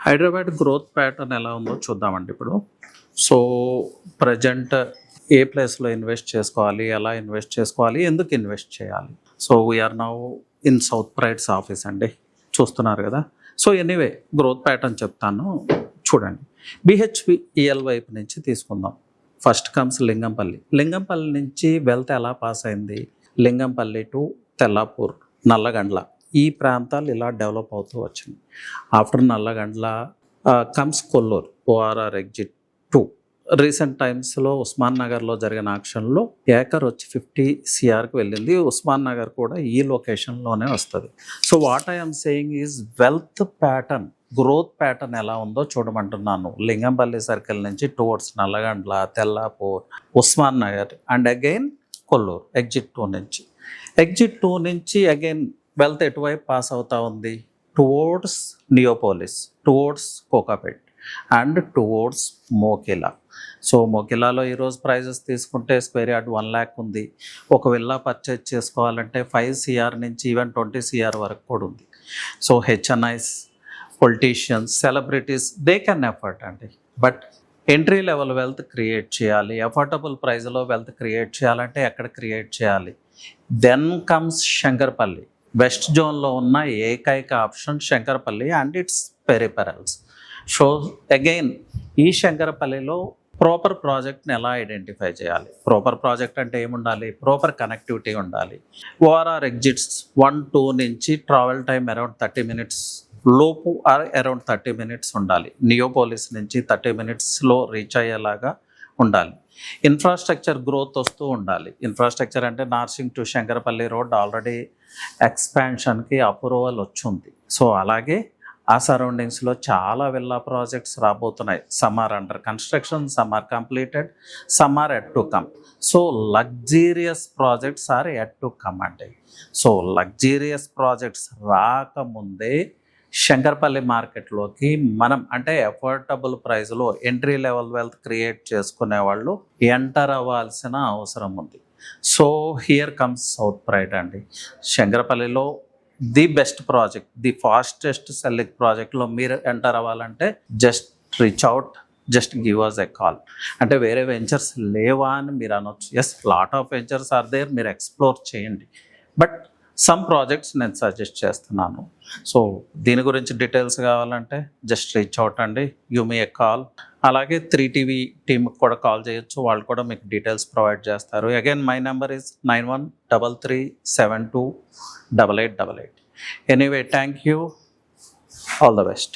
Hyderabad growth pattern ఎలా ఉందో చూద్దామండి ఇప్పుడు. సో ప్రజెంట్ ఏ ప్లేస్లో ఇన్వెస్ట్ చేసుకోవాలి, ఎలా ఇన్వెస్ట్ చేసుకోవాలి, ఎందుకు ఇన్వెస్ట్ చేయాలి. So we're now in South Prides office అండి, చూస్తున్నారు కదా. సో ఎనీవే గ్రోత్ ప్యాటర్న్ చెప్తాను చూడండి. బిహెచ్పిఈఎల్ వైపు నుంచి తీసుకుందాం. First comes Lingampalli. లింగంపల్లి నుంచి వెల్త్ ఎలా పాస్ అయింది, లింగంపల్లి టు తెల్లాపూర్, నల్లగండ్ల, ఈ ప్రాంతాలు ఇలా డెవలప్ అవుతూ వచ్చింది. After Nallagandla comes Kollur, ORR exit 2. Recent టైమ్స్లో ఉస్మాన్ నగర్లో జరిగిన యాక్షన్లో ఏకర్ వచ్చి 50 CRకి వెళ్ళింది. ఉస్మాన్ నగర్ కూడా ఈ లొకేషన్లోనే వస్తుంది. So what I'm saying is wealth pattern, growth pattern ఎలా ఉందో చూడమంటున్నాను. లింగంపల్లి సర్కిల్ నుంచి towards Nallagandla, Tellapur, Usman Nagar and again Kollur exit 2 నుంచి. ఎగ్జిట్ 2 నుంచి అగైన్ వెల్త్ ఎటువైపు పాస్ అవుతూ ఉంది, towards Neopolis, towards Kokapet and towards Mokila. So మోకిలాలో ఈరోజు ప్రైజెస్ తీసుకుంటే స్క్వేర్ యార్డ్ 1 lakh ఉంది. ఒక విల్లా పర్చేజ్ చేసుకోవాలంటే 5 CR నుంచి ఈవెన్ 20 CR వరకు కూడా ఉంది. So HNIs, politicians, celebrities they can effort అండి. But entry level wealth create చేయాలి, అఫోర్డబుల్ ప్రైస్లో వెల్త్ క్రియేట్ చేయాలంటే ఎక్కడ క్రియేట్ చేయాలి. Then comes Shankarpally. వెస్ట్ జోన్లో ఉన్న ఏకైక option Shankarpally and it's పెరిపెరల్స్. So again ఈ శంకరపల్లిలో ప్రాపర్ ప్రాజెక్ట్ని ఎలా ఐడెంటిఫై చేయాలి. ప్రాపర్ ప్రాజెక్ట్ అంటే ఏముండాలి, ప్రాపర్ కనెక్టివిటీ ఉండాలి. ఓఆర్ఆర్ ఎగ్జిట్స్ 1, 2 నుంచి ట్రావెల్ టైం అరౌండ్ 30 minutes లోపు అరౌండ్ 30 minutes ఉండాలి. నియోపోలిస్ నుంచి 30 minutesలో రీచ్ అయ్యేలాగా ఉండాలి. ఇన్ఫ్రాస్ట్రక్చర్ గ్రోత్ వస్తూ ఉండాలి. ఇన్ఫ్రాస్ట్రక్చర్ అంటే Narsing to Shankarpalli road already ఎక్స్పాన్షన్కి అప్రూవల్ వచ్చింది. సో అలాగే ఆ సరౌండింగ్స్లో చాలా విల్లా ప్రాజెక్ట్స్ రాబోతున్నాయి. Some are under construction, some are completed, some are yet to come. So luxurious projects are yet to come అండి. సో లగ్జీరియస్ ప్రాజెక్ట్స్ రాకముందే శంకరపల్లి మార్కెట్లోకి మనం అంటే అఫోర్డబుల్ ప్రైస్లో ఎంట్రీ లెవెల్ వెల్త్ క్రియేట్ చేసుకునే వాళ్ళు ఎంటర్ అవ్వాల్సిన అవసరం ఉంది. So here comes South Pride అండి. శంకరపల్లిలో the best project, the fastest selling ప్రాజెక్ట్లో మీరు ఎంటర్ అవ్వాలంటే just reach out, just give us a call. అంటే వేరే వెంచర్స్ లేవా అని మీరు అనొచ్చు. Yes, lot of ventures are there, మీరు ఎక్స్ప్లోర్ చేయండి. బట్ సమ్ ప్రాజెక్ట్స్ నేను సజెస్ట్ చేస్తున్నాను. సో దీని గురించి డీటెయిల్స్ కావాలంటే జస్ట్ రీచ్ అవుట్ అండి, గివ్ మీ ఎ కాల్. అలాగే 3TV టీమ్కి కూడా కాల్ చేయొచ్చు, వాళ్ళు కూడా మీకు డీటెయిల్స్ ప్రొవైడ్ చేస్తారు. Again my number is 9133728888. Anyway thank you, all the best.